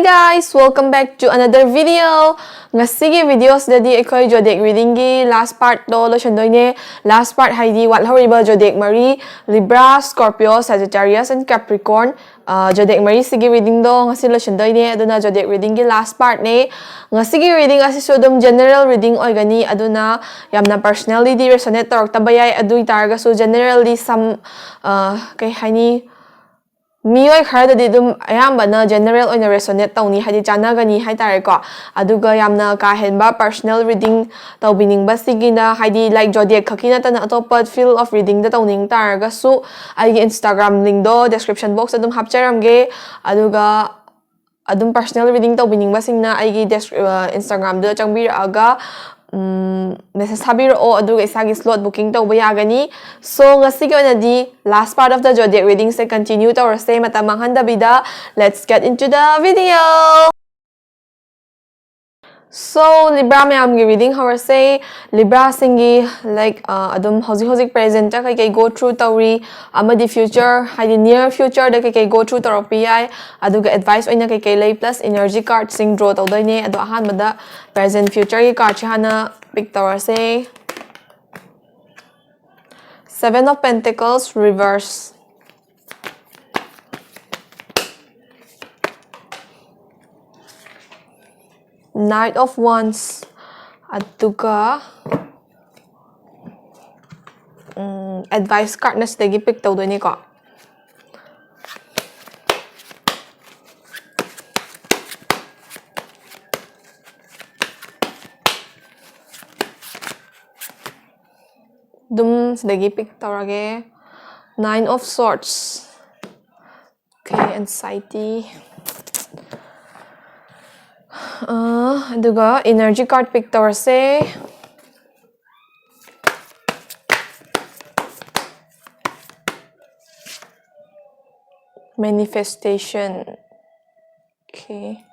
guys! Welcome back to another video! Ngasigi videos dadi akoy zodiac reading gi last part do loisondoine. Last part haidi wathoriba zodiac Mari, Libra, Scorpio, Sagittarius and Capricorn. Zodiac Mari sigi reading do ngasi loisondoine aduna zodiac reading gi last part ne. Ngasigi reading asi sodom general reading oigani aduna yamna personally di resonate torokta yai adui targa so generally some kay haini Miyoi khardadi dum ayambana general oina resonate tawni hadi chanagani haitare ko aduga yamna ka henba personal reading tawbining basigina hadi like zodiac khakina tana atopa field of reading da tawning targa su aigi Instagram link do description box adum hapcharamge aduga adum personal reading tawbining basingna aigi Instagram do changbiraga message habiro aduga isagi slot booking tawba yagani so ngasigi onadi last part of the zodiac reading se continue tawrase mata manghandabida let's get into the video. So Libra mayamgi reading horase Libra singi like adum hozik present ta kai go through tawri amadi future hadi near future da kai go through toropi ai aduga advice oina kai lay plus energy card sing draw tawdaine adu ahanbada present future gi card hana pick tawrase Seven of Pentacles reverse, Knight of Wands, aduga advice card na stage pick tawdoine ko. Dum stage pick tawrage Nine of Swords. Okay, anxiety. Aduga energy card pick tawrase manifestation. Okay.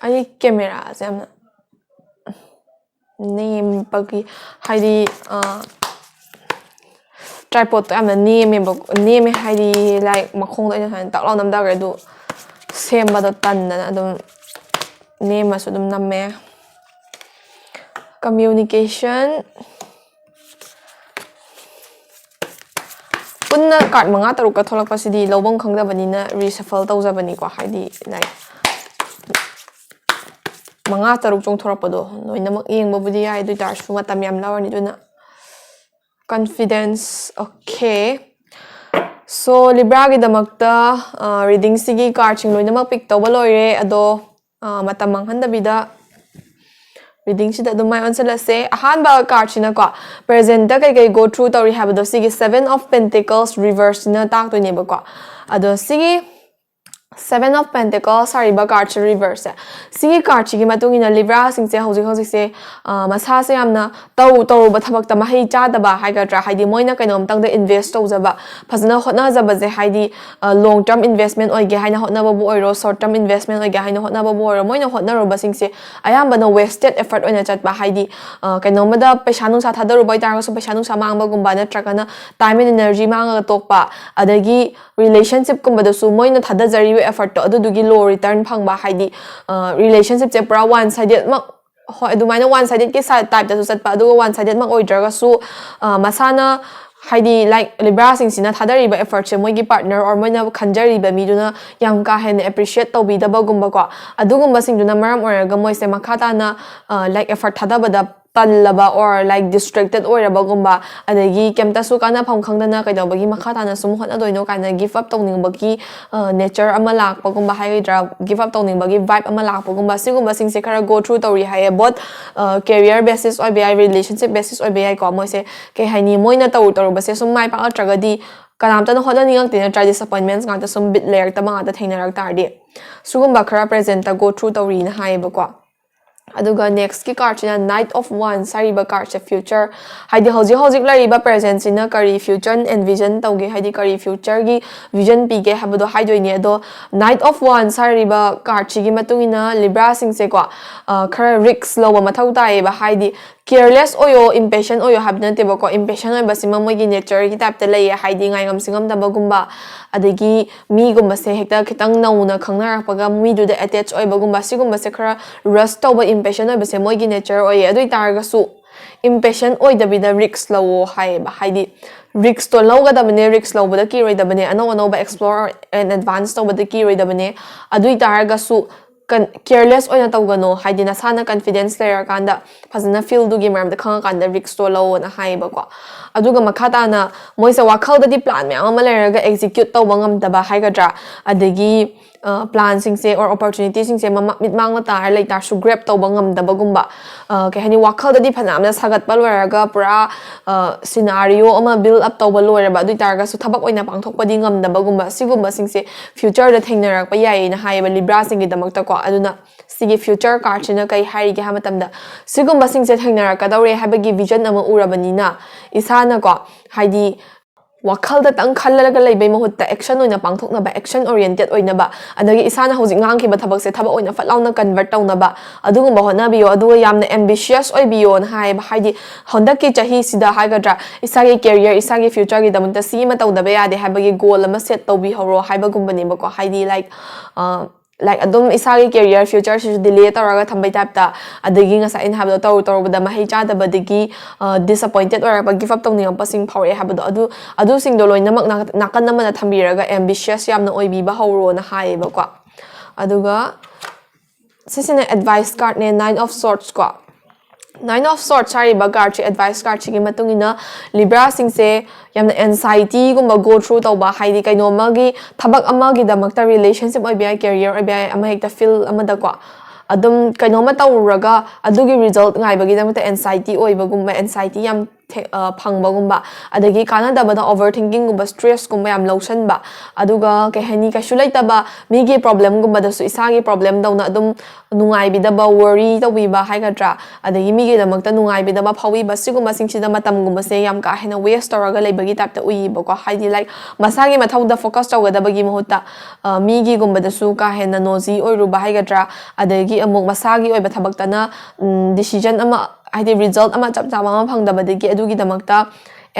Ay camera se amna name pagi haidi tripod to amna name haidi like makhong da ina taklaw namda gre du semba da tan na dum name asu dum namme communication punna card manga taruk ka tholak pasidi lobong khangda bani na reshuffle tawza bani ko haidi like manga taruk chong thorapado noinamak yengba yai du tar su matam yam lawani duna confidence. Okay, so Libra gi damakta reading sigi card ching noinamak pick tawba loire ado matam manghandabida reading sida do mai onsala se ahanba card china ko present da kai go through tawri habado sigi Seven of Pentacles reverse na tak to neba ko ado sigi Seven of Pentacles hariba card chi reverse sigi card chi gi matungina Libra singse hozik se masa se yamna taw ba thabak ta mahai cha daba haigadra haidi moina kainom tang da invest tawzaba phazna hotna zaba je haidi long term investment oige haina hotna babu oiro short term investment oige haina hotna babu oiro moina hotna ro basingse ayamba no wasted effort oina chatba haidi kainom da paisa nung sa thadaru bai tar so paisa nung sa mangba gumba na trakana time and energy manga tokpa adagi relationship kumba da su moina thadajari effort to adudugi low return phangba haidi relationship che pura one sided mak hoi adumaina one sided ki side type da su satpa aduga one sided mak oidraga su masana haidi like Libra sing sina thadariba effort che moigi partner or moina khanjariba miduna yam ka hen appreciate tawbi da bagumba ko adugumba sing duna maram oraga moise makhata na like effort thadabada Talaba or like distracted or bagumba adagi kemta su kana pham khangdana kaidabagi makhata na sum hotna doino kana give up tawning bagi nature ama lak bagumba haidra give up tawning bagi vibe ama lak bagumba sigumba sing se khara go through tawri hai both career basis or bi relationship basis or bi ko moise ke haini moina taw base sum mai pa tragadi kanamta na hotna ningang tina try disappointments ngata sum bit layer ta manga ta thengnarak tardi sugumba khara present ta go through tawri na hai ba ko aduga next ki card china Knight of Wands sariba card cha future haidi hozik lariba present sina kari future and vision tawge haidi kari future gi vision pige habado haidoine ado Knight of Wands sariba card chi gi matungina Libra sing se ko khara risk lowa mathau tai ba haidi careless oyo impatient oyo habna tebo ko impatient oy basima mogi nature ki type ta lay haidi ngai ngam singam da bagumba adagi mi gumba se hekta kitang nauna khangna rapaga mi du da attach oy bagumba sigumba se khara rust toba impatient oy base mogi nature oy adui targa su impatient oy da bida risk law hai ba haidi risk to law ga da bane risk law bada ki roi da bane ano ba explore and advance to bada ki roi da bane adui targa su careless oina tawgano haidi na sana confidence layer kanda phazana feel du game ram da khanga kanda risk to law na haiba ko aduga makhata na moisa wakhal da di plan me ama layer ga execute tawba ngam da ba haigadra adagi plan sing se or opportunity sing se mit mang ta lai tar su grab tawba ngam da bagumba ke hani wakhal da di phanam na sagat pal ga pura scenario ama build up tawba loira ba du tar ga su thabak oina pangthok padi ngam da bagumba sigumba sing se future da thengnarak pa yai na haiba libra sing gi damak ta ko aduna sigi future card china kai hari gi hamatam da sigumba sing se thengnarak ka dawre habagi vision ama urabani na isana ko haidi wakhal da tang khallalaga leibai mahutta action oina pangthokna ba action oriented oina ba adagi isana hojik ngang ki ba thabak se thaba oina fatlauna convert tawna ba adugumba hona biyo aduga yamna ambitious oi biyo na hai ba haidi honda ki chahi sida haigadra isagi career isagi future gi damunta si ma tawda ba yade habagi goal ama set tawbi horo haiba gumbani ba ko haidi like adum isagi career future si delay taraga thambai type ta adagi nga sa in habdo taw bada mahi cha da badagi disappointed or ba give up tawni am pasing power habdo adu sing do loina mak nakan naman na thambiraga ambitious yamna oibi ba hawro na hai ba ko aduga sisina advice card ne 9 of swords ko 9 of swords sorry ba card chi advice card chi gi matungina libra sing se yamna anxiety gumba go through tawba haidi kaino magi thabak amagi damakta relationship oi bi career oi bi ama hekta feel amada ko adum kaino ma tawraga adugi result ngai bagi damakta anxiety oi bagumba anxiety yam phangba gumba adagi kana da bada overthinking gumba stress gumba yam lotion ba aduga ke hani ka shulai ta ba migi problem gumba da su isagi problem dauna adum nungai bi da ba worry da wi ba haigadra adagi migi da makta nungai bi da ba phawi ba sigumba singsi da matam gumba se yam ka hena waste toraga leibagi tap ta ui ba ko haidi like masagi mathau da focus tawga da bagi mahutta migi gumba da su ka hena nozi oi ru ba haigadra adagi amuk masagi oi ba thabak ta na decision ama haidi result ama chap chama ma phang da badagi adugi damakta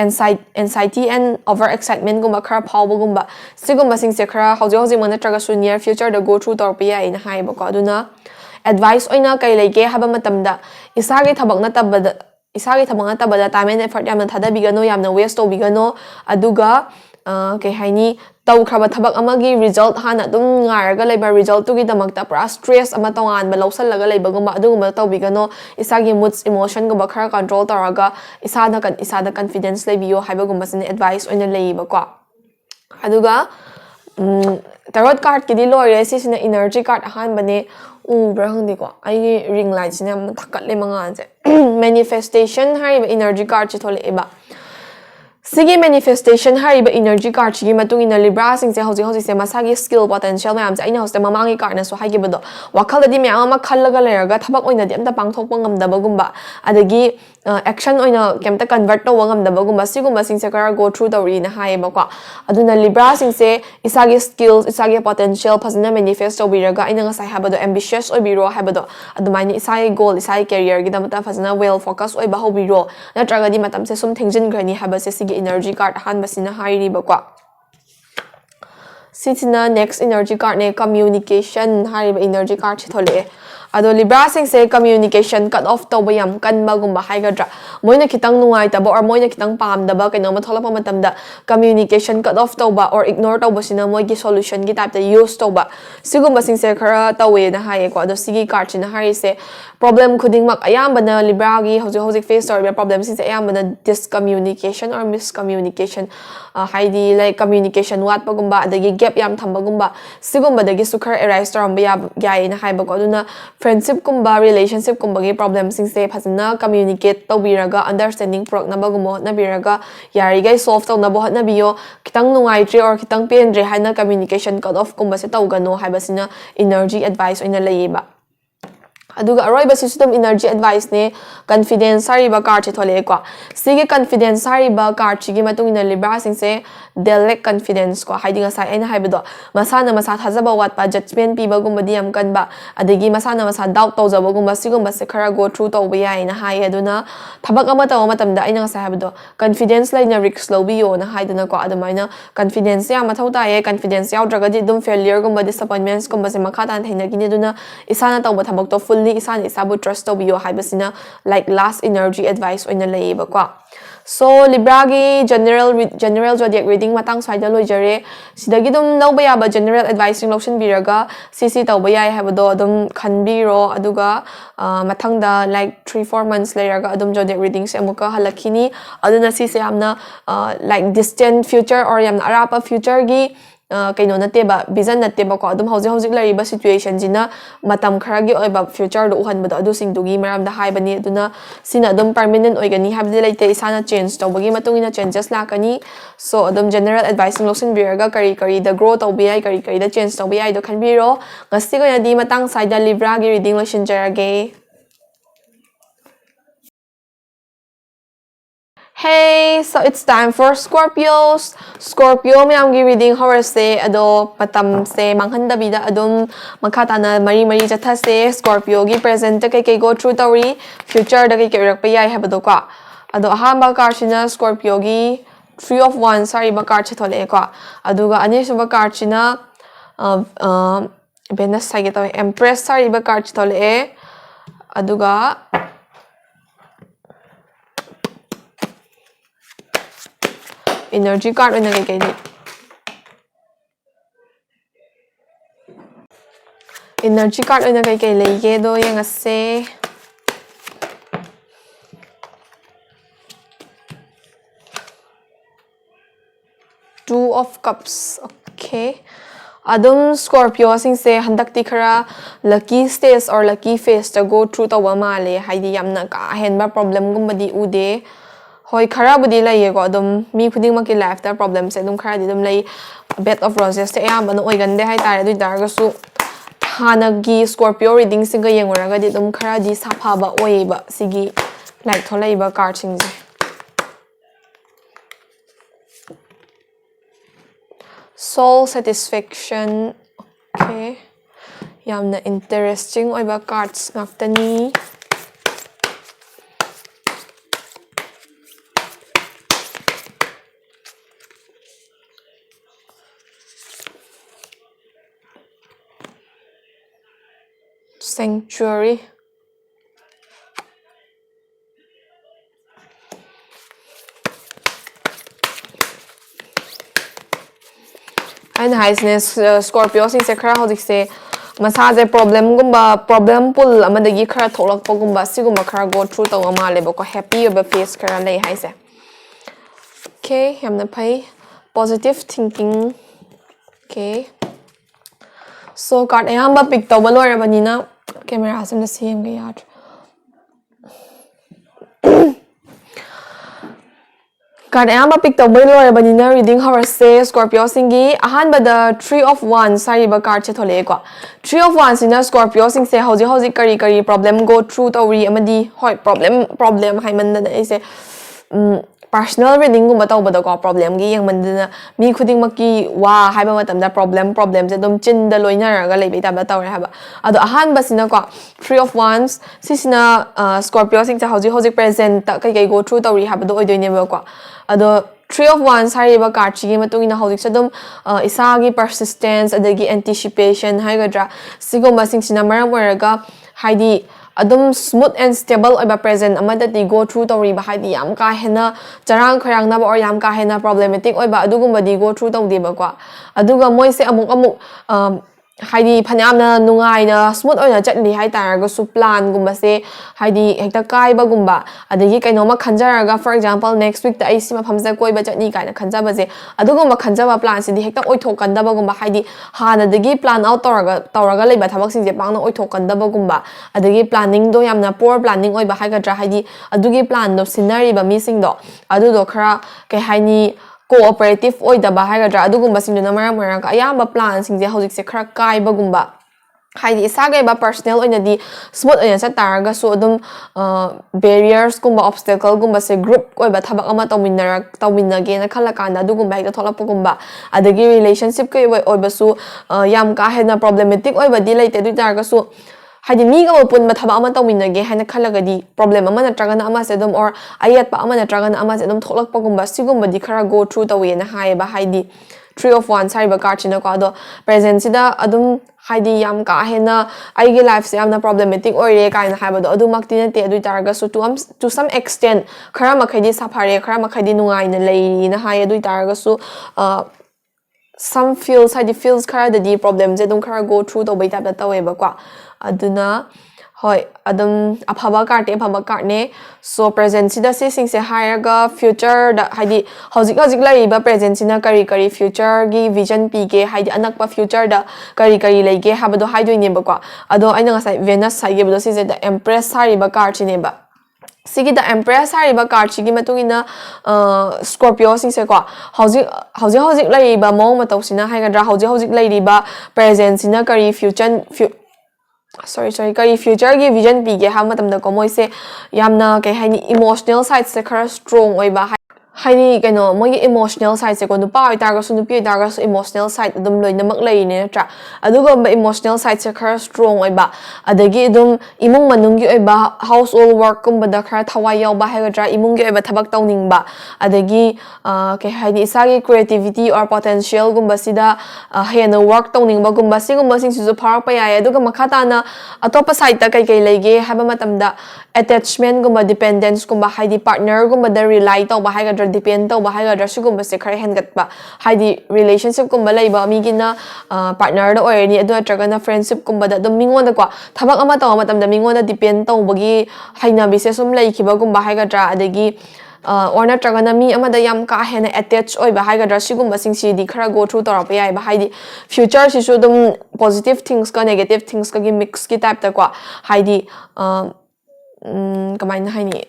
anxiety and over excitement gumba khara phawba gumba sigumba sing se khara hauji mana traga su near future da go through torpia in hai ba ko aduna advice oina kai lege haba matamda isagi thabak na tabada isagi thabak na tabada time and effort yamna thada bigano yamna waste to bigano aduga ke haini tau khaba thabak amagi result hana dum ngaraga leiba result tu gi damakta pra stress ama tongan ba losal laga leiba gumba adugumba tau bigano isagi moods emotion gumba khara control taraga isada confidence leibiyo haiba gumba sine advice oina leiba ko aduga tarot card ki di lore si sine energy card han bane ubra hangdi ko ai ring light sine am thakat le manga je manifestation hariba energy card chi thole eba sigi manifestation hariba energy card chi matung ina libra sing se hoji se masagi skill potential mayam se aina hoste mamangi card na so hagi bado wakal di myam ma khallaga leraga thabak oina di amta pangthok pangam da bagumba adagi action oina kemta convert to wangam da bagumba sigumba sing se kara go through the ri na hai ba ko aduna libra sing se isagi skills isagi potential phasna manifest to biraga aina nga sai habado ambitious oi biro habado adumani isai goal isai career gi damata phasna well focus oi ba ho biro natraga di matam se sum thengjin grani haba se sigi energy card han basina hairi ba ko sitina next energy card ne communication hari ba energy card chi thole ado libra sing se communication cut off to bayam kan bagum ba haigadra moina kitang nungai ta ba or moina kitang pam da ba kaino ma thola pa matam da communication cut off to ba or ignore to ba sina moi gi solution gi type da use to ba sigum ba sing se khara tawe na hai ko ado sigi card chi na hari se problem khuding mak ayam bana libra gi hoji face or problem sing se ayam bana discommunication or miscommunication haidi like communication wat pa gumba adagi gap yam thamba gumba sigum ba dagi sukhar arise to ram ya gai na hai ba ko aduna friendship kumba relationship kumba gi problem sing se phasna communicate to biraga understanding prok na bagumo na biraga yari gai solve to na bo na biyo kitang nungai tre or kitang pen re hana communication cut off kumba se tau gano hai basina energy advice oina leiba aduga aroiba system energy advice ne confidence sari ba card che thole ko sigi confidence sari ba card chi gi matung ina libra sing se they lack confidence ko haidi nga sai aina haibedo masana masa thajaba watpa judgment pibagumba di am kanba adigi masana masa doubt tawjabagumba sigumba se khara go through tawba yai na hai aduna thabak ama taw matamda aina nga sai haibedo confidence laina risk lobiyo na haiduna ko adumaina confidence ya mathau ta ye confidence yaw dragadi dum failure gumba disappointments gumba se makha tan thaina gini duna isana tawba thabak to fully isana isabu trust tobiyo haibasina like last energy advice oina leiba ko so Libra gi general zodiac reading matang swaida loijare sidagi dum lawba yaba general advice lotion biraga cc tawba yai habado dum khanbiro aduga mathangda like 3-4 months later adum zodiac reading se amuka halakini aduna cc amna like distant future or yamna arapa future gi kaino nateba vision nateba ko adum hojik lariba situation jina matam kharagi oiba future do uhanbado adu singdugi maram da haibani aduna sina adum permanent oigani habdi laite isana change tawbagi matungina changes lakani so adum general advice lotion biraga kari the growth tawbi ai kari da change tawbi ai do khanbiro ngasti ko yadi matang side Libra gi reading lotion jarage. Hey, so it's time for Scorpios. Scorpio mayam gi reading horror se ado patam se manghanda bida adum makata na mari jatha se Scorpio gi present kai go through tawri future da kai rak pa yai habado ko ado ahamba karchina Scorpio gi 3 of Wands sari ba card thole ko aduga ani suba card china Venus sai getaw Empress sari ba card thole aduga energy card oina kai energy card oina kai leige do yang ase Two of Cups. Okay, adum Scorpio sing se handakti khara lucky stage or lucky phase to go through tawa male haidi yamna ka henba problem gumbadi ude hoi khara budi lai ko adum mi khuding maki life ta problem se adum khara di dum lai bed of roses te ayam banu oigande hai tare du darga su hanagi Scorpio reading singa yengoraga di dum khara di sapha ba oiba sigi like tholai ba card sing soul satisfaction. Okay, yamna interesting oiba cards ngaktani. Sanctuary. And highest Scorpio sing se khara hodik se massage problem pull amadagi khara tholak pagumba sigumba khara go through taw ma lebo ko happy oba face khara lei haise. Okay, yamna pai positive thinking. Okay, so card ayamba pick taw balor banina camera sam na same ga yar card ayamba pick taw balor banina reading horror se Scorpio singi ahan bada 3 of Wands sari ba card che thole ko 3 of Wands ina Scorpio sing se hoji kari problem go through tawri amadi hoi problem haimanda na ise personal reading gumba tawbada ko problem gi yang mandana mi khuding maki wa haiba matamda problem se dum chinda loinaraga leibe tabda tawre haba ado ahan basina ko 3 of Wands sisina Scorpio sing hoji present ta kai go through tawri haba do oidoine ba ko ado 3 of Wands hariba card chi matungina hoji sadum isagi persistence adagi anticipation haigadra sigoma sing sina maram waraga haidi adum smooth and stable oiba present amada ti go through tawri ba haidi yam ka hena charang khorang na ba or yam ka hena problematic oiba adugumba di go through tawdi ba kwa aduga moi se amuk haidi phanamna nungai na smooth oina chatli hai taraga su plan gumba se haidi hekta kai ba gumba adagi kainoma khanjaraga for example next week ta ai sima phamja koi ba chani kaina khanja ba je adugumba khanja ba plan si di hekta oithokanda ba gumba haidi hana dagi plan out tawraga leiba thabak sing je pangna oithokanda ba gumba adagi planning do yamna poor planning oiba haigadra haidi adugi plan do scenario ba missing do adu do khara kai haini cooperative oida ba haigadra adugumba sing do namara ka ayamba plan sing je hojik se khara kai ba gumba haidi isaga ba personal oina di smooth oina sa taraga so adum barriers kumba obstacle kumba se group oiba thabak ama tawminnage na khala kanda du kumba hekta tholak kumba adagi relationship ke oiba su yam ka hena problematic oiba di laite du taraga so haidi mi ga pun ma thaba ama tawminnage hena khalaga di problem ama na traga na ama se dum or ayat pa ama na traga na ama se dum tholak pa kumba sigumba di khara go through tawi na hai ba haidi 3 of 1 sari ba card china ko ado present sida adum haidi yam ka hena aigi life se amna problematic oire kaina haibado adu makti na te adu targa so to some extent khara makhadi safare khara makhadi nungai na lei na hai adu targa so some feels haidi feels khara the problem je dum khara go through to bai tap da tawe ba kwa aduna hoi adum aphaba card ne so present sida se sing se higher future da haidi hojik lai ba present sina kari future gi vision pi ge haidi anak pa future da kari lai ge habado haidoi ne ba kwa ado aina ngasai venus sai ge bado se da empress sari ba card ne ba sigi da empress sari ba card gi matungina scorpio sing se kwa hojik lai ba mong ma tausina haiga dra hojik lai ri ba present sina kari future kari future gi vision pi ge ha matam da ko moi se yamna ke haini emotional side se khara strong oi ba haini keno moi emotional side se ko nu pa oi tar ga su nu pi tar ga su emotional side dum loi na mak lei ne tra adu go ba emotional side se khara strong oi ba adagi dum imung manung gi oi ba household work kum ba da khara thawai yaw ba ha ga tra imung gi oi ba thabak tawning ba adagi ke haini isagi creativity or potential gum ba sida hena work tawning ba gum ba sing su pharak pa ya adu ga makhata na atopa side ta kai lege haba matam da attachment gum ba dependence gum ba haidi partner gum ba da rely taw ba ha ga depend taw ba ha ga su gum ba se khara hen gat ba haidi relationship gum ba lai ba mi gina partner da oi ni adu atraga na friendship gum ba da dum mingon da kwa thabak ama taw matam da mingon da depend taw bagi haina bi se sum lai ki ba gum ba ha ga tra adagi or na traga na mi amada yam ka hena attach oi ba haiga dra sigum ba sing si di khara go through tor pa yai ba haidi future si so dum positive things ka negative things ka gi mix ki type ta kwa haidi kamai na haini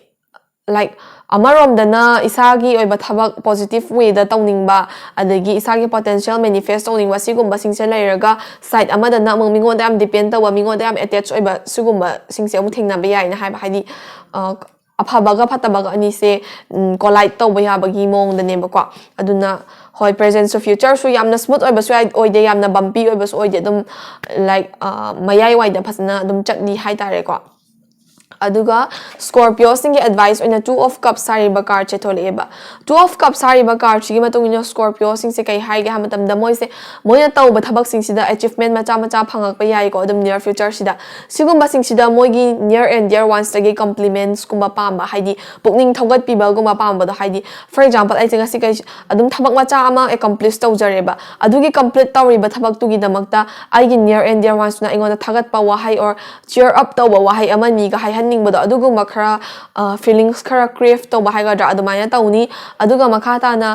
like amarom da na isagi oi ba thabak positive way da tawning ba adagi isagi potential manifest tawning ba sigum ba sing se lairaga side amada na mong mingon da am depend taw mingon da am attach oi ba sigum ba sing se amu thingna ba yai na hai ba haidi apabaga phatabaga ani se collide to baya bagi mong da ne ba kwa aduna hoi present so future so yamna smooth oi ba so oi de yamna bumpy oi ba so oi de dum like mayai wai da phasna dum chakni hai tare kwa aduga Scorpio singi advice oina 2 of cups sari ba card che thole ba 2 of cups sari ba card chi matung ina Scorpio sing se kai hai ga matam da moi na taw ba thabak sing sida achievement macha phangak pa yai ko adum near future sida sigum ba sing sida moi gi near and dear ones ta gi compliments kumba pam ba haidi pukning thogat pi ba guma pam ba da haidi for example ai singa si kai adum thabak macha ama accomplish taw jare ba adugi complete tawri ba thabak tu gi damakta ai gi near and dear ones na ingona thagat pa wahai or cheer up taw ba wahai ama ni ga hai bado aduguma khara feelings khara crave to bahai ga dra adumaya tawni aduga makhata na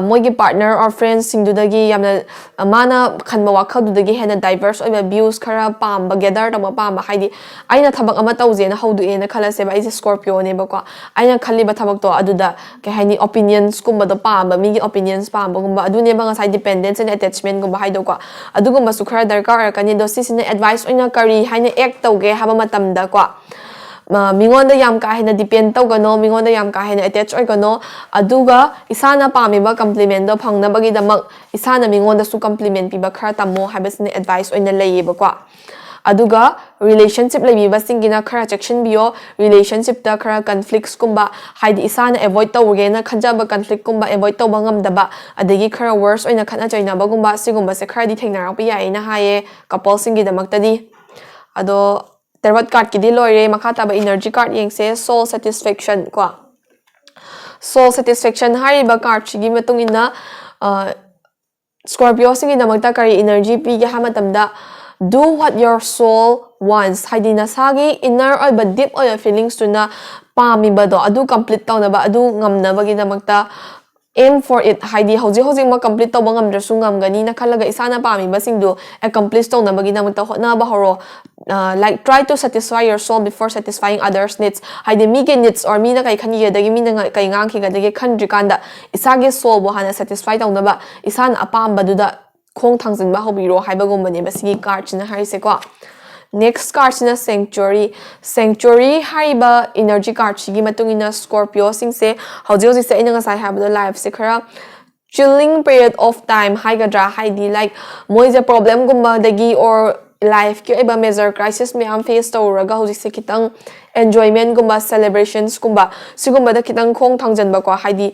moigi partner or friends sing du dagi yamna mana khanba wakhal du dagi hena diverse oiba views khara pam ba gather to pam ba haidi aina thabak ama tawje na haudu e na khala se ba is Scorpio ne ba ko aina khali ba thabak to aduda ke haini opinions kumba do pam ba mi opinions pam ba kumba adu ne ba nga side dependence and attachment kumba haido ko aduguma su khara darkar kani do sisine advice oina kari haina act tawge haba matam da ko mingonda yam ka hena depend taw gano mingonda yam ka hena attach oi gano aduga isana pami ba compliment do phangna bagi damak isana mingonda su compliment pi ba khara tammo habasne advice oina lei ba kwa aduga relationship lei ba singina khara section bio relationship ta khara conflicts kumba haidi isana avoid taw ge na khanja ba conflict kumba avoid taw bangam da ba adagi khara worse oina khana chaina ba gumba sigumba se khara di thengna ra pa ya ina haye couple singi damak tadi ado Tarot card ki di loire makhata ba energy card yengse soul satisfaction kwa soul satisfaction hari ba card chigi matung ina Scorpio singi namagta kari energy pi ga hamatam da do what your soul wants haidi na sagi inner or ba deep or feelings to na pami ba do adu complete taw na ba adu ngam na ba gi namagta aim for it haidi hoji ma complete taw bangam drasu ngam gani na khalaga isana pami ba singdu accomplish taw na ba gi namagta hotna ba horo like try to satisfy your soul before satisfying others needs haidi mi ge needs or mi na kai khani ge dagi mi na kai ngang ki ga dagi khandri kanda isage soul bo hana satisfy taw na ba isan apam ba du da khong thangzin ba hobiro haibagumba ne basigi card china harise ko next card sina sanctuary haiba energy card chigi matungina Scorpio singse hauji se ina ngasai habdo life se khara chilling period of time haigadra haidi like moise problem gumba dagi or life ki iba major crisis me am face tawraga hauji se kitang enjoyment gumba celebrations gumba sigumba da kitang khong thangjan ba ko haidi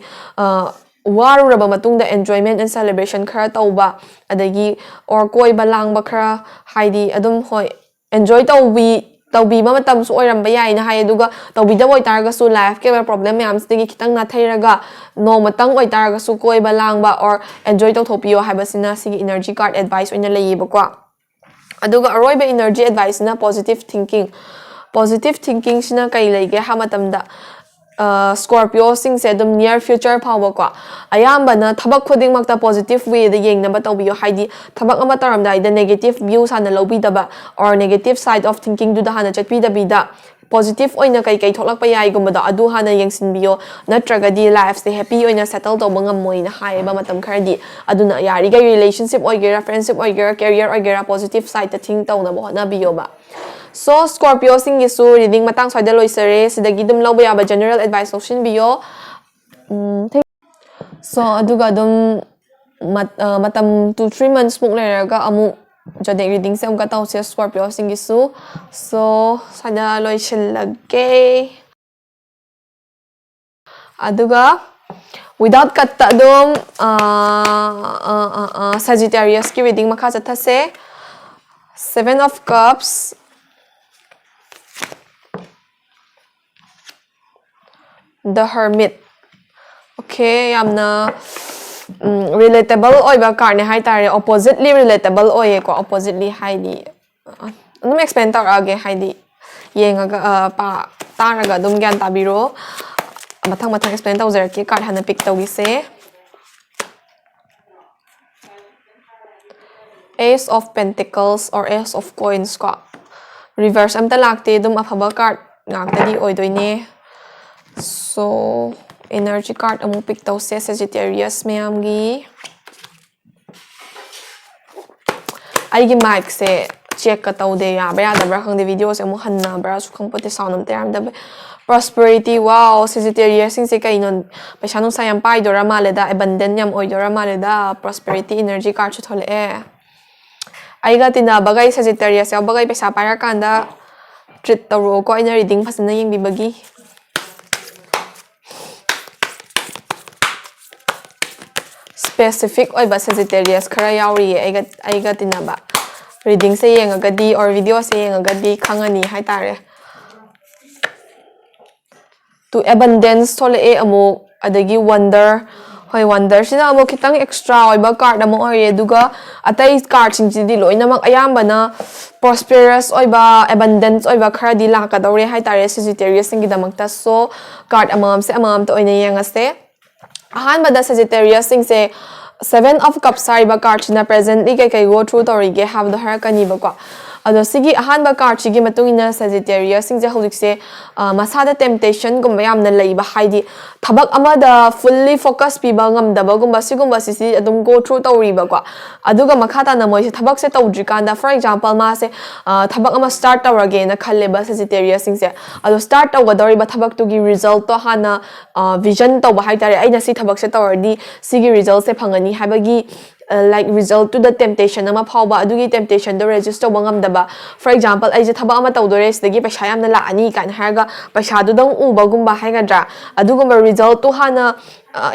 waru raba matungda enjoyment and celebration khara tawba adagi or koi balang ba khara haidi adum hoi enjoy tawbi ba matam su oiram ba yai na hai aduga tawbi da oi targa su life ke problem me am stigi kitang na thairaga no matang oi targa su koi balang ba or enjoy taw thopio hai basina sigi energy card advice oina lei ba ko aduga aroi ba energy advice na positive thinking sina kai leige ha matam da Scorpio sing se dum near future power ko ayamba na thabak khuding makta positive way the yeng na bataw haidi thabak ama taram dai the negative views hana lobi daba or negative side of thinking du da hana chatpi da bida positive oina kai tholak pa yai gum da adu hana yengsin bio natraga di life se happy oina settle to bangam moi na hai ba matam khardi aduna yari ga relationship oigera friendship oigera career oigera positive side ta think to na bo na bio ba so Scorpio sing isu reading matang soida loisare sidagi dum loba yaba general advice option bio so aduga dum matam 2-3 months muk leraga amu jode reading se amka taw se Scorpio sing isu so sada loisil lage aduga without katta dum Sagittarius ki reading makha chathase 7 of Cups, the Hermit. Okay, yamna relatable oiba card ne hai tare oppositely relatable oye ko oppositely haidi num explain tar age haidi yenga pa taraga dum gyan tabiro mathang explain taw zer ki card hana pick tawgi se Ace of Pentacles or Ace of Coins ko reverse am talakte dum afaba card ngakta di oidoine so energy card among pick taw se Sagittarius mayamgi aigi mic se check ka taw de ya bra da bra khang de video se mo hanna bra su khang pote sound am teram da prosperity wow Sagittarius sing se kainon paisa nung sayam pai dora male da abundant yam oi dora male da prosperity energy card chu thole aiga tina bagay Sagittarius ya bagay paisa para kanda treat taw ko ina reading phasna yeng bibagi specific oiba Sagittarius khara yauri aiga tinaba reading se yengagadi or video se yengagadi khangani hai tare to abundance thole amu adagi wonder hoi wonder sina amu kitang extra oiba card amu oi duga atai card sing di loina mak ayamba na prosperous oiba abundance oiba khara di la ka dore hai tare Sagittarius sing gidamakta so card amam to oina yengase ahan bada Sagittarius sing se 7 of Cups saiba card china presently kai go through tori ge have the har kani ba ko ado sigi ahan ba card chigi matungina Sagittarius sing je holik se masada temptation gum yam na leiba haidi thabak amada fully focus pi ba ngam da ba gum ba sigum ba sisi adum go through tori ba ko aduga makhata na moi se thabak se tawdri kanda for example ma se thabak ama start tower again na khalle ba Sagittarius sing se ado start tower dori ba thabak tu gi result to hana vision to ba haitare aina si thabak se tower di sigi result se phangani habagi like result to the temptation ama phawba adugi temptation do register bangam daba for example ai je thaba ama tawdore sidagi paisa yamna la ani kan harga paisa du dang u bagumba haigadra adugumba result to hana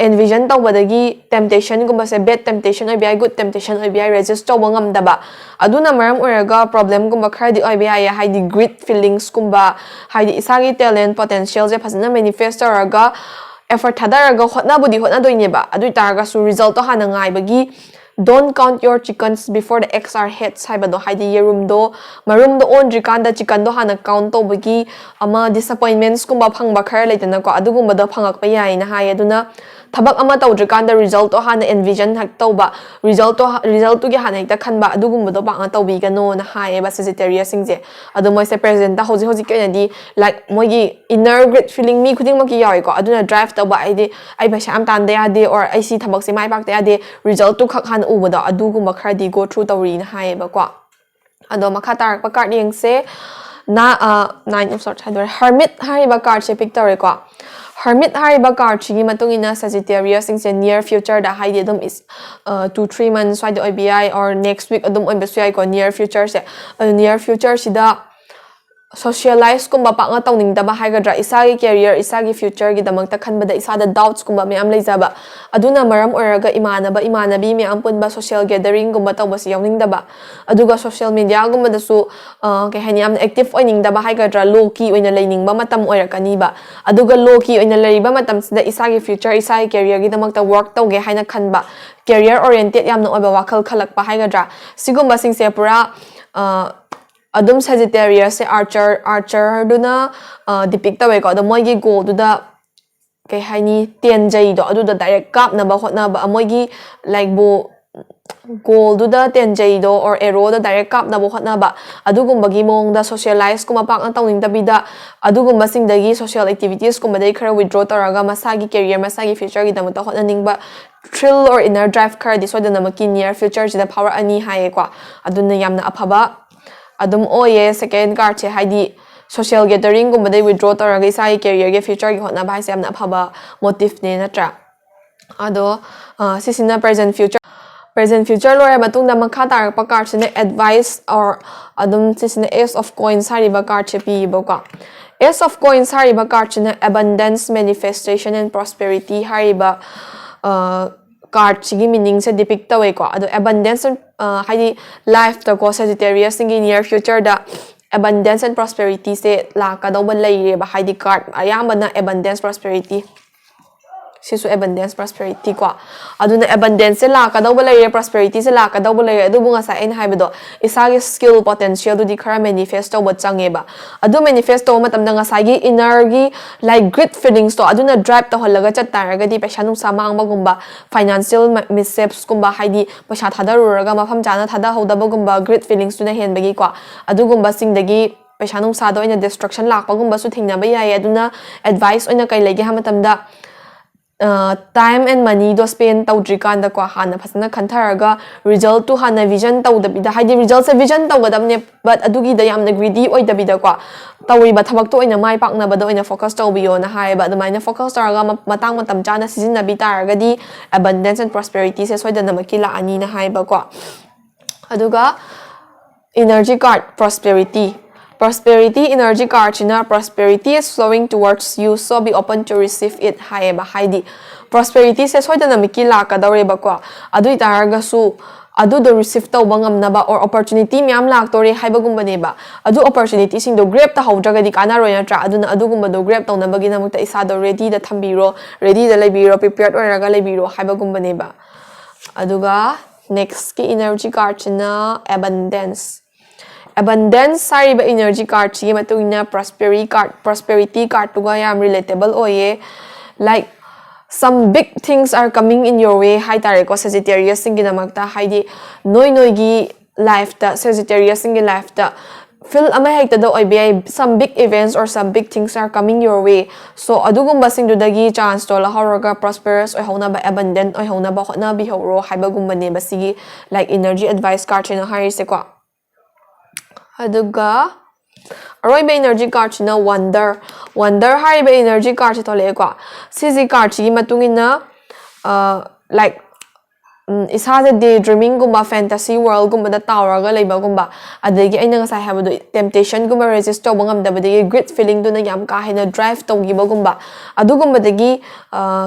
envision tawbadagi temptation gumba se bad temptation oi bi good temptation oi bi register bangam daba aduna maram oraga problem gumba khardi oi bi ya haidi great feelings gumba haidi isagi talent potential je phasna manifest oraga effort thadaraga hotna doine ba adu taraga su result to hana ngai bagi don't count your chickens before the eggs are hatched haibado haidi yerum do marum do on jikanda chicken do hana count to bagi ama disappointments kumba phangba khar leitana ko adugumba do phangak pa yai na hai aduna ꯊꯕꯛ ꯑꯃ ꯇꯧꯗ꯭ꯔꯤꯀꯥꯟꯗ ꯔꯤꯖꯜꯇꯣ ꯍꯥꯟꯅ envision ꯇꯧꯕ ꯔꯤꯖꯜꯇꯨꯒꯤ ꯍꯥꯟꯅ ꯍꯦꯛꯇ ꯈꯟꯕ ꯑꯗꯨꯒꯨꯝꯕꯗꯣ ꯄꯥꯛꯅ ꯇꯧꯕꯤꯒꯅꯣꯅ ꯍꯥꯏꯌꯦꯕ ꯁꯦꯖꯤꯇꯦꯔꯤꯌꯁꯁꯤꯡꯁꯦ ꯑꯗꯣ ꯃꯣꯏꯁꯦ ꯄ꯭ꯔꯦꯖꯦꯟꯇ ꯍꯧꯖꯤꯛꯀꯤ ꯑꯣꯏꯅꯗꯤ ꯂꯥꯏꯛ ꯃꯣꯏꯒꯤ inner great feeling ꯃꯤ ꯈꯨꯗꯤꯡꯃꯛꯀꯤ ꯌꯥꯎꯏꯀꯣ ꯑꯗꯨꯅ ꯗ꯭ꯔꯥꯏꯚ ꯇꯧꯕ ꯑꯩ ꯄꯩꯁꯥ ꯌꯥꯝ ꯇꯥꯟꯗ ꯌꯥꯗꯦ or ꯑꯩ ꯁꯤ ꯊꯕꯛꯁꯦ ꯃꯥꯏ ꯄꯥꯛꯇ ꯌꯥꯗꯦ ꯔꯤꯖꯜꯇꯨ ꯈꯛ ꯍꯥꯟꯅ ꯎꯕꯗꯣ ꯑꯗꯨꯒꯨꯝꯕ ꯈꯔꯗꯤ go through ꯇꯧꯔꯤꯅ ꯍꯥꯏꯌꯦꯕꯀꯣ ꯑꯗꯣ ꯃꯈꯥ ꯇꯥꯔꯛꯄ ꯀꯥꯔꯗ ꯌꯦꯡꯁꯦ Nine of Swords ꯍꯥꯏꯗꯣꯔꯦ Hermit ꯍꯥꯏꯔꯤꯕ ꯀꯥꯔꯗꯁꯦ ꯄꯤꯛ ꯇꯧꯔꯦꯀꯣ Hermit ꯍꯥꯏꯔꯤꯕ ꯀꯥꯔꯗꯁꯤꯒꯤ ꯃꯇꯨꯡ ꯏꯟꯅ Sagittariusꯁꯤꯡꯁꯦ near futureꯗ ꯍꯥꯏꯗꯤ ꯑꯗꯨꯝ 2-3 months ꯁ꯭ꯋꯥꯏꯗ ꯑꯣꯏꯕ ꯌꯥꯏ or next week ꯑꯗꯨꯝ ꯑꯣꯏꯕꯁꯨ ꯌꯥꯏꯀꯣ near futureꯁꯦ ꯑꯗꯨ near futureꯁꯤꯗ socialize ꯀꯨꯝꯕ ꯄꯥꯛꯅ ꯇꯧꯅꯤꯡꯗꯕ ꯍꯥꯏꯒꯗ꯭ꯔꯥ ꯏꯁꯥꯒꯤ career ꯏꯁꯥꯒꯤ futureꯒꯤꯗꯃꯛꯇ ꯈꯟꯕꯗ ꯏꯁꯥꯗ doubts ꯀꯨꯝꯕ ꯃꯌꯥꯝ ꯂꯩꯖꯕ ꯑꯗꯨꯅ ꯃꯔꯝ ꯑꯣꯏꯔꯒ 이마ꯅꯕꯤ ꯃꯌꯥꯝ ꯄꯨꯟꯕ social gathering ꯒꯨꯝꯕ ꯇꯧꯕꯁꯤ ꯌꯥꯎꯅꯤꯡꯗꯕ ꯑꯗꯨꯒ social media ꯒꯨꯝꯕꯗꯁꯨ ꯀꯩ ꯍꯥꯏꯅꯤ ꯌꯥꯝꯅ active ꯑꯣꯏꯅꯤꯡꯗꯕ ꯍꯥꯏꯒꯗ꯭ꯔꯥ low key ꯑꯣꯏꯅ ꯂꯩꯅꯤꯡꯕ ꯃꯇꯝ ꯑꯣꯏꯔꯛꯀꯅꯤꯕ ꯑꯗꯨꯒ low key ꯑꯣꯏꯅ ꯂꯩꯔꯤꯕ ꯃꯇꯝꯁꯤꯗ ꯏꯁꯥꯒꯤ future ꯏꯁꯥꯒꯤ careerꯒꯤꯗꯃꯛꯇ work ꯇꯧꯒꯦ ꯍꯥꯏꯅ ꯈꯟꯕ career oriented ꯌꯥꯝꯅ ꯑꯣꯏꯕ ꯋꯥꯈꯜ ꯈꯜꯂꯛꯄ ꯍꯥꯏꯒꯗ꯭ꯔꯥ ꯁꯤꯒꯨꯝꯕꯁꯤꯡꯁꯦ ꯄꯨꯔꯥ ꯑꯗꯨꯝ Sagittariusꯁꯦ archerꯗꯨꯅ depict ꯇꯧꯋꯦꯀꯣ ꯑꯗꯣ ꯃꯣꯏꯒꯤ goalꯗꯨꯗ ꯀꯩ ꯍꯥꯏꯅꯤ ꯇꯦꯟꯖꯩꯗꯣ ꯑꯗꯨꯗ direct ꯀꯥꯞꯅꯕ ꯍꯣꯠꯅꯕ ꯃꯣꯏꯒꯤ like goalꯗꯨꯗ ꯇꯦꯟꯖꯩꯗꯣ or arrowꯗ direct ꯀꯥꯞꯅꯕ ꯍꯣꯠꯅꯕ ꯑꯗꯨꯒꯨꯝꯕꯒꯤ ꯃꯑꯣꯡꯗ socialize ꯀꯨꯝꯕ ꯄꯥꯛꯅ ꯇꯧꯅꯤꯡꯗꯕꯤꯗ ꯑꯗꯨꯒꯨꯝꯕꯁꯤꯡꯗꯒꯤ social activities ꯀꯨꯝꯕꯗꯒꯤ ꯈꯔ withdraw ꯇꯧꯔꯒ ꯃꯁꯥꯒꯤ career ꯃꯁꯥꯒꯤ futureꯒꯤꯗꯃꯛꯇ ꯍꯣꯠꯅꯅꯤꯡꯕ thrill or inner drive kharaди soidanamaki near future sida phawrani haye kwa aduna yamna afaba adum oye second card che haidi social gathering gumba withdraw taraga isai career ge future ge hotna bhai se yamna afaba motive ne natra ado sisina present future lore matungda makha tarakpa card sine advice or adum sisina ace of coins hariba card che pi boka ace of coins hariba card sine abundance manifestation and prosperity hariba card sigi meaning se depict tawe ko ado abundance haidi life ta ko Sagittarius singi near future da abundance and prosperity se la ka do ba leire ba haidi card ayamba na abundance prosperity sisu abundance prosperity ko aduna abundance se la ka do ba leire prosperity se la ka do ba leire adu bunga sa en haibedo isagi skill potential du di khara manifest to ba change ba adu manifest to matam nga sagi inner gi like great feelings to aduna drive to holaga chat taraga di paisa nung samang bagumba financial missteps kumba haidi paisa thadaru raga mafam jana thada hoda bagumba great feelings tu na hen bagi ko adu gumba sing dagi paisa nung sa do ina destruction lak bagumba su thingna ba yai aduna advice oina kai legi ha matam da time and money do spend tawdrikanda ko hana phasana khantaraga result to hana vision tawdabida haidi result se vision tawgadamne but adugi da yamna greedy oidabida ko tawiba thabak to oina mai pakna bada oina focus tawbiyo na haiba adumaina focus taraga matang matam chana sijinabi taragadi abundance and prosperity se soidana makila ani na haiba ko aduga energy card prosperity energy card china prosperity is flowing towards you so be open to receive it haiba haidi prosperity se soidana mikila ka dawreba ko adu itaraga su adu do receive to bangam naba or opportunity myam lak tore haiba gumbane ba adu opportunity sing do grab ta hawdraga di kana roya tra aduna adu gumba do grab taw nabagi namukta isa do ready da thambiro ready da lebiro prepared oraga lebiro haiba gumbane ba aduga next ki energy card china abundance sariba energy card chi matungina prosperity card tuga yam relatable oye like some big things are coming in your way hai tare ko Sagittarius singi namakta haidi noi gi life ta Sagittarius singi life ta feel ama hekta do oibi some big events or some big things are coming your way so adugumba sing du dagi chance to la horoga prosperous oi hona ba abundant oi hona ba hona bi horo haiba gumba ne basigi like energy advice card china harise ko aduga aroiba energy card china wonder haiba energy card to le ko sisi card chi matungina like isa daydreaming gumba fantasy world gumba da tawraga leiba gumba adagi aina nga sai habado temptation gumba resist to bangam dabadi great feeling do na yam ka hena drive to giba gumba adu gumba dagi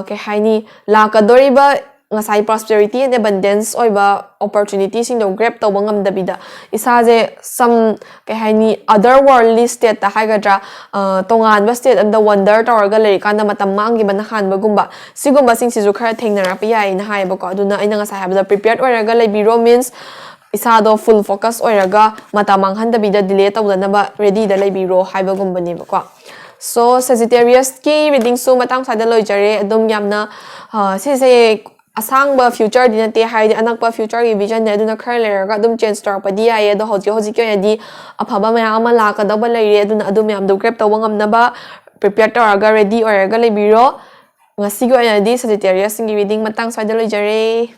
ke haini la ka doriba nga sai prosperity and abundance oiba opportunity sing do grab to bangam dabida isa je some ke haini otherworldly state ta haigadra tongan ba state and the wonder tawraga lei kanda matam mangi ban han ba gumba sigumba sing sizu khara thengna ra pai na hai ba ko aduna aina nga sai habda prepared oraga lebiro means isa do full focus oraga matamang han dabida delay tawdana ba ready da lebiro haiba gumba ni ba ko So Sagittarius ki reading su matang sa da loijare adum yamna se asangba future di nate hai anakpa future gi vision ne aduna khar leraga adum change tor pa di ai do hoji ke di afaba mayam ama la ka da ba leire aduna adum yam do grab tawang amna ba prepare toraga ready oraga lebiro ngasi go ya di Sagittarius ngi reading matang sa da loijare.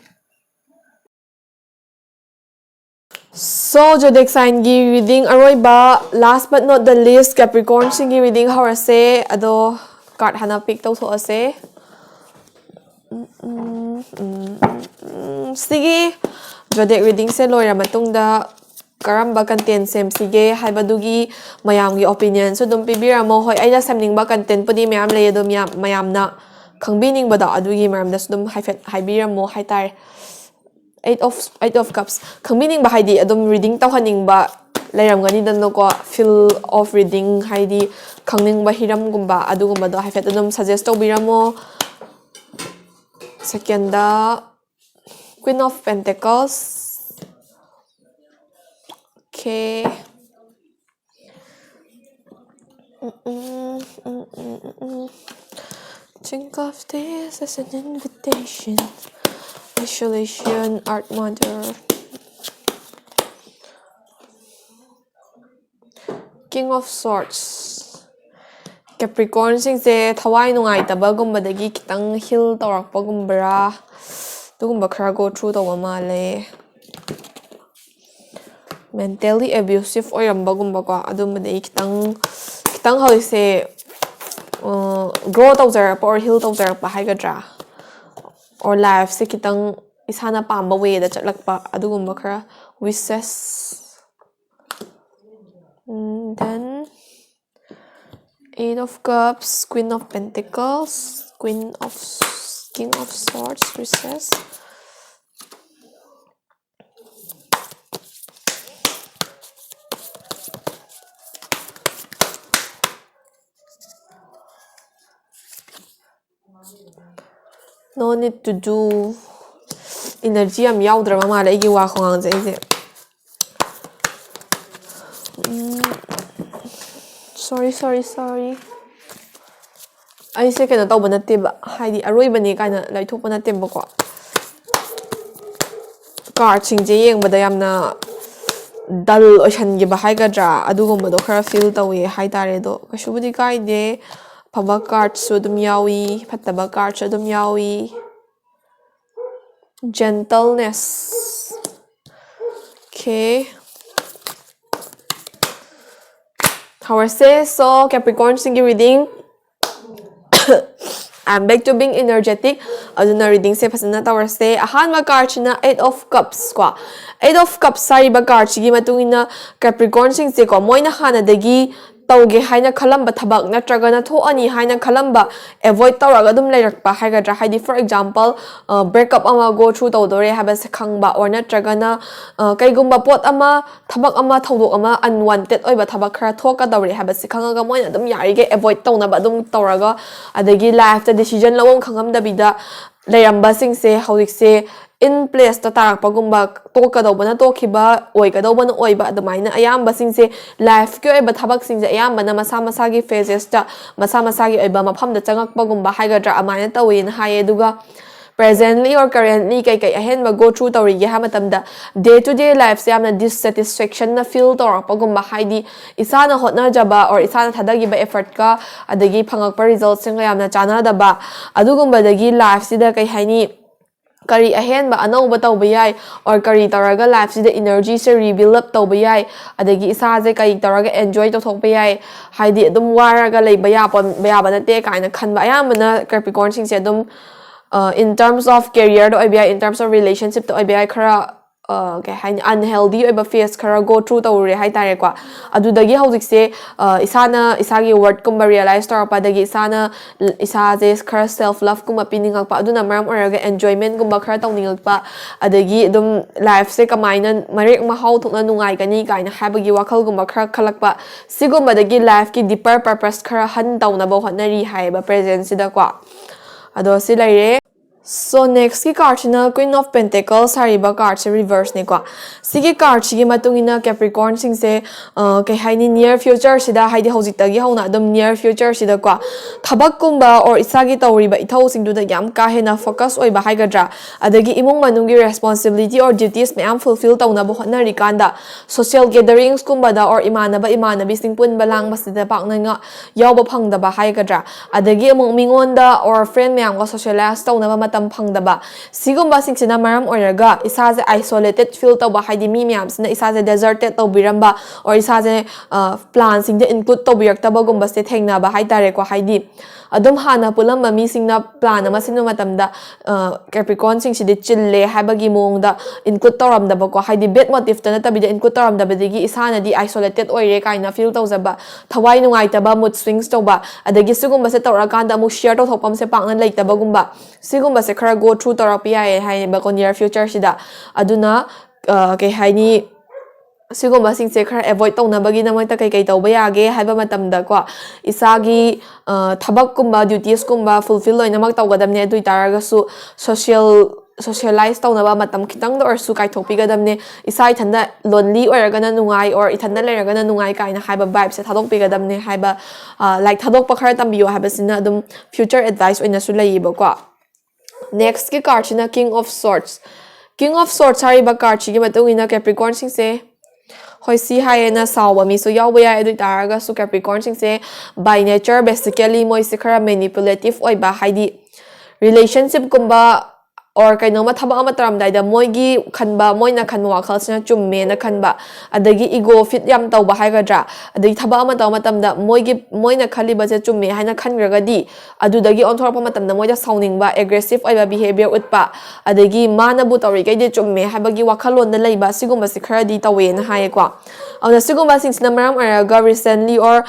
So zodiac sign gi reading aroiba last but not the least Capricorn singi reading horase ado card hana pick tau tho ase sigi zodiac reading se loira matungda karamba content sem sige haibadugi mayam gi opinion so dum pibiramo hoi aina samningba content pudi mayam le dum mayamna khangbining bada adugi maram das dum haibiramo haitar Eight of Cups. Khangbining ba haidi adum reading tawhaning ba leiramgani danno ko feel of reading haidi khangning ba hiram gumba adugumba do haifet adum suggest tawbiramo. Second Queen of Pentacles. Okay. Think of this as an invitation. Isolation, Art Mother. King of Swords. Capricorn singse thawai nungai tabagumba kitang heal tawrakpagumbara tugumba khara go through tawa male. Mentally abusive oirambagumba ko adumbadagi kitang hoise grow tawjarapa or heal tawjarapa haigadra. Or life se kitang isana pamba way da chatlakpa adugumba khara wishes. Then Eight of Cups, Queen of Pentacles, King of Swords, wishes. No need to do energy am yaudra mama la igi wa khong je sorry ai se kana taw banate ba haidi aroi bani kana lai thok banate ba ko card sing je yeng bada yamna dal ocean gi ba hai gadra adugum do khara feel tawi hai tare do kashubudi kai de phaba card su dum yawi phattaba card su dum yawi. Gentleness. Okay. Horse, so Capricorn singi reading. I'm back to being energetic. Aduna reading se pasana tawase. Ahanba card na Eight of Cups kwa. Eight of Cups sari ba card sigi matungina Capricorn sing se ko moina hana dagi tawge haina khalamba thabak natraga na thoani haina khalamba avoid tawraga dum leirakpa haigadra haidi for example breakup ama go through tawdore haba se khangba or natraga na kaigumba pot ama thabak ama thawdok ama unwanted oiba thabak khara thoka dawre haba se khangaga moina dum yarige avoid tawna ba dum tawraga adagi life ta decision lawom khangam dabida leiramba singse hawikse in place ta tarakpagumba tokadawbana tokhiba oikadawbana oiba adamaina ayamba singse life ki oiba thabak singse ayamba na masa masagi phases ta masa masagi oiba mafam da changakpagumba haigadra amaina tawin haye duga presently or currently kai ahenba go through tawrige ha matamda day to day life se amna dissatisfaction na feel tawrakpagumba haidi isana hotna jaba or isana thadagiba effort ka adagi phangakpa results sing yamna chana daba adugumba dagi life sida kai haini kari ahenba anauba tawba yai or kari taraga life sida energy se rebuild up tawba yai adagi isa je kai taraga enjoy tawthokpa yai haidi adum waraga leiba yapon bayaba nate kaina khanba ayamana Capricorn sing se adum in terms of career to oiba in terms of relationship to oiba khara okay hain unhealthy oiba phase khara go through tawre hai tare kwa adudagi haudik se isana isagi word kumba realize torpa dagi isana isa je khara self love kuma piningak pa aduna maram oraga enjoyment kumba khara tawningak pa adagi dum life se kamaina marek ma hau thukna nungai kani kaina habagi wakhal gumba khara khalak pa sigumba dagi life ki deeper purpose khara han tawna ba hotnari hai ba present sida kwa ado si laire So next ki card na Queen of Pentacles hariba card se reverse ni kwa. Sigi card sigi matungina Capricorn sing se kay haini near future sida haidi hojik tagi hauna adum near future sida kwa. Thabak kumba or isagi tawriba ithau sing du da yam ka hena focus oi ba haigadra. Adagi imung manungi responsibility or duties mayam fulfill tawna bo hotna rikanda. Social gatherings kumba da or imanabi sing pun balang masida pakna nga yaw ba phangda ba haigadra. Adagi imung mingonda or friend mayam ko socialize tawna ba matam phangdaba sigumba singsina maram oiraga isaje isolated feel tawba haidi mi myam sina isaje deserted tawbiramba or isaje plan sing de include tawbiraktaba gumba se thengna ba haidare ko haidi adum hana pulam mi singna plan ama sinu matamda Capricorn sing si de chille habagi mongda include tawramda ba ko haidi bad motive tana tabi de include tawramda ba digi isana di isolated oire kaina feel tawzaba thawai nungai taba mood swings tawba adagi sigumba se tawrakanda mu share to thopam se paknan leitaba gumba sigumba se khara go through tawrapiya hai ba ko near future sida aduna ke haini sigumba sing se khara avoid tawna bagi na moita kai kai tawba yage haiba matamda ko isagi thabak kumba duties kumba fulfill loina mak tawgadamne adui taraga su socialize tawna ba matam khitang do or su kai thopi gadamne isai thanda lonely oiraga na nungai or ithanda leraga na nungai kaina haiba vibe se thadok pi gadamne haiba like thadok pa khara tambiyo haiba sina adum future advice oina su laiba ko next ki card na King of Swords hariba card chi gi matungina Capricorn sing se hoi si hayena sawa mi so yawa ya edu taraga su Capricorn sing se by nature basically moi se khara manipulative oi ba haidi relationship kumba or kaino ma thaba ama taram dai da moigi khanba moina khanwa wakhal sina chumme na khanba adagi ego fit yam tawba haigadra adagi thaba ama taw matam da moina khali ba se chumme haina khangraga di adudagi on thorpa matam da moida sounding ba aggressive oi ba behavior utpa adagi mana bu tawri kai de chumme habagi wakhalon na leiba sigumba se khara di tawe na haye kwa awna sigumba singsna maram araga recently or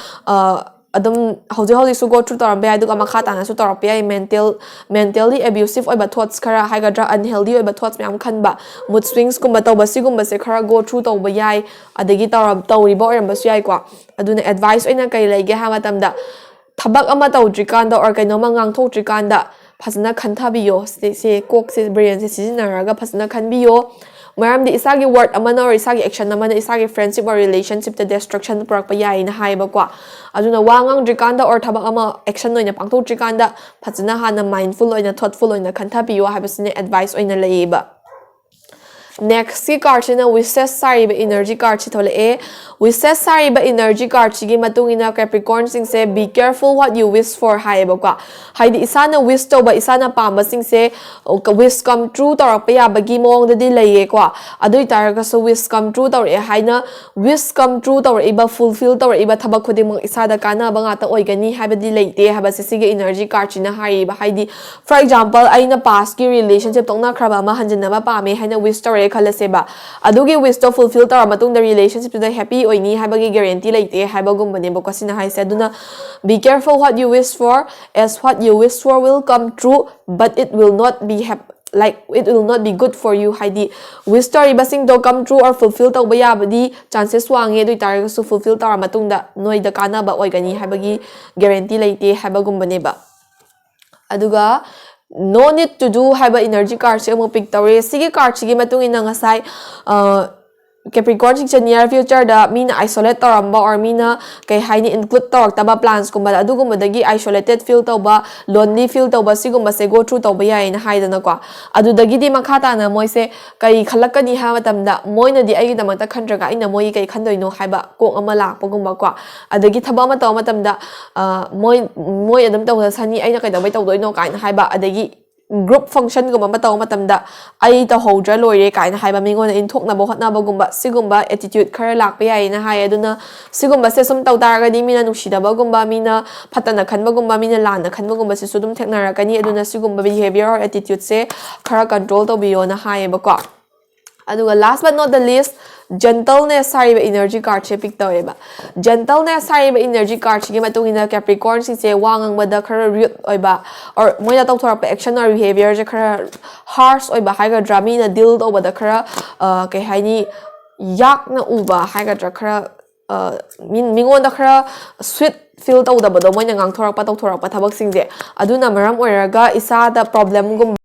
adum hauji su go through tarambe ai duka makha tana su tarapi ai mentally abusive oi ba thoughts khara haigadra unhealthy oi ba thoughts myam khanba mood swings kumba tawba sigumba se khara go through tawba yai adagi tawri ba oram ba su yai kwa aduna advice oina kai leige ha matamda thabak ama tawdri kanda or kaino mangang thokdri kanda phasna khanthabiyo se kok se brain se sizinaraga phasna khanbiyo maram di isagi word amana or isagi action amana isagi friendship or relationship to destruction purakpa yai na haiba kwa aduna wangang drikanda or thaba ama action oina pangthok drikanda phajna hana mindful oina thoughtful oina khanthabiyo haibasine advice oina leiba next ki card na wishes sari ba energy card chi thole e wishes sari ba energy card chi gi matungina Capricorn sing se be careful what you wish for hai ba kwa haidi isana wish to ba isana pamba sing se wish come true tor pa ya bagi mong de laiye kwa adui tar ga so wish come true tor e haina wish come true tor e ba fulfill tor e ba thabak khodi mong isada kana ba nga ta oigani ha ba di leite ha ba se sige energy card chi na hai ba haidi for example aina past ki relationship tongna khraba ma hanjina ba pa me haina wish tor khalaseba adugi wish to fulfill tar matung the relationship to the happy oini habagi guarantee laite habagum bane bokasina haise aduna be careful what you wish for as what you wish for will come true but it will not be it will not be good for you haidi wish story basing do come true or fulfill to baya badi chances wange dui tar su fulfill tar matung da noi da kana ba oigani habagi guarantee laite habagum bane ba aduga no need to do haiba energy card se mo pick tawre sigi card sigi matung ina ngasai Capricorn sing near future da mina isolate taramba or mina kay haini include tor taba plans kumba adugumba dagi isolated feel tawba lonely feel tawba sigumba se go through tawba ya in haidana kwa adudagi di makhata na moise kai khalakani ha matamda moina di agi damata khandraga ina moi kai khandoino haiba kok ama lakpa gumba kwa adagi thaba ma taw matamda moi adam taw sani aina kai dabai tawdoino kaina haiba adagi group function gumba mataw matamda ai ta hodra loire kaina haiba mingona in thokna bo hotna ba gumba sigumba attitude khara lakpa yai na hai aduna sigumba se sum taw taraga di mina nuksida ba gumba mina phatana khanba gumba mina lana khanba gumba se sudum theknara kani aduna sigumba behavior or attitude se khara control to biyo na hai ba ko aduga last but not the least gentleness sari ba energy card che pick tawe ba gentleness sari ba energy card chi matungina Capricorn si se wangang ba da khara rude oi ba or moina taw thora pa action or behavior je khara harsh oi ba haiga drama na deal do ba da khara ke haini yak na u ba haiga dra khara mingon da khara sweet feel taw da ba do moina ngang thora pa taw thora pa thabak sing je aduna maram oiraga isa da problem gum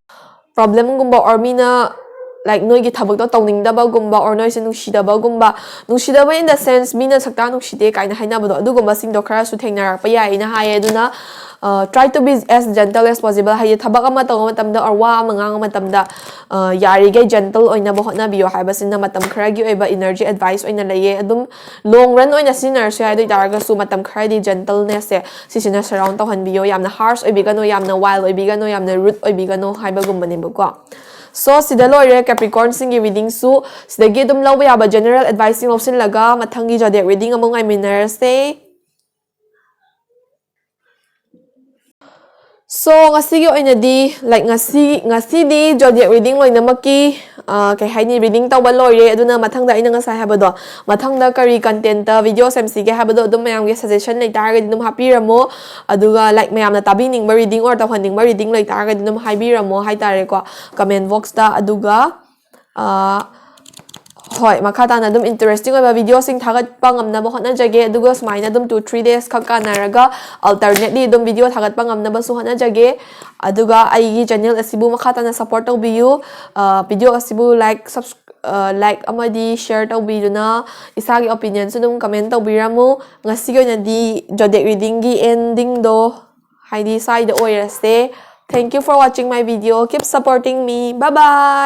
problemgumba or mina like noigi thabak to tawningdabagumba or noise nungsidabagumba nungsidaba in the sense mina sakta nungside kaina hainabado adugumba singdo khara su thengnarakpa yai na haye aduna try to be as gentle as possible haye thabak ama taw matamda or wa ama ngang matamda yari ge gentle oina ba hotna biyo haibasina matam khara gi oiba energy advice oina laye adum long run oina sinar su yai daraga su matam khara di gentleness se sisina surround tawhan biyo yamna harsh oibigano yamna wild oibigano yamna rude oibigano haibagumba ne bako so sida loire Capricorn singi reading su sida gi dum lawa yaba general advising option laga mathangi zodiac reading among I minarse so ngasigi oinadi like ngasi di zodiac reading loinamaki kay haini reading tawba loire aduna mathangda ina ngasai habado mathangda kari content ta video semsige habado adum mayamge suggestion lai targa dum hapiramo aduga like mayamna tabining ba reading or tawhanding ba reading lai targa dum haibiramo haitare ko comment box ta aduga hoi makata na dum interesting oba video sing thagat pangam na bahot na jage aduga smaina dum 2-3 days khaka naraga alternately dum video thagat pangam na basu hona jage aduga aigi channel asibu makata na support to biu video asibu like like amadi share to biu na isagi opinion so dum comment to biramu ngasi go na di zodiac reading gi ending do haidi side oirase thank you for watching my video keep supporting me bye bye